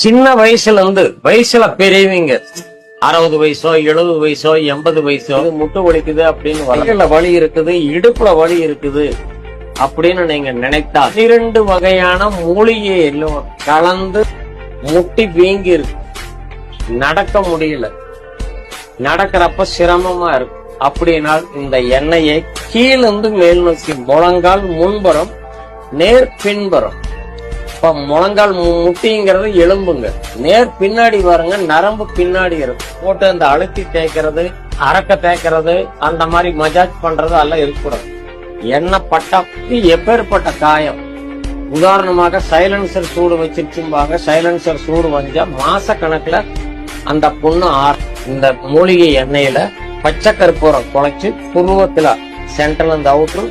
சின்ன வயசுல பெரியவங்க 60 வயசோ 70 வயசோ 80 வயசோ முட்டு வலிக்குது அப்படின்னு வலையில வலி இருக்குது, இடுப்புல வலி இருக்குது அப்படின்னு நீங்க நினைத்தா 2 வகையான மூலிகை எல்லாம் கலந்து முட்டி வீங்கி இருக்கு, நடக்க முடியல, நடக்கிறப்ப சிரமமா இருக்கு அப்படின்னா இந்த எண்ணெயை கீழிருந்து மேல் நோக்கி முழங்கால் முன்புறம் நேர் பின்புறம், இப்ப முழங்கால் முட்டிங்கிறது எலும்புங்க, நேர் பின்னாடி பாருங்க நரம்பு பின்னாடி இருக்கு, போட்டு அந்த அழுத்தி தேய்க்கிறது அரக்க தேய்க்கிறது அந்த மாதிரி மஜாஜ் பண்றது எல்லாம் இருக்கக்கூடாது. எண்ணெய் பட்டா எப்பேற்பட்ட காயம், உதாரணமாக சைலன்சர் சூடு வச்சிருச்சும்பாங்க, சைலன்சர் சூடு வந்தா மாச கணக்குல அந்த புண்ணு இந்த மூலிகை எண்ணெயில பச்சை கற்பூரம் குழைச்சு புருவத்துல சென்ட்ரல் இருந்து அவுட்ரு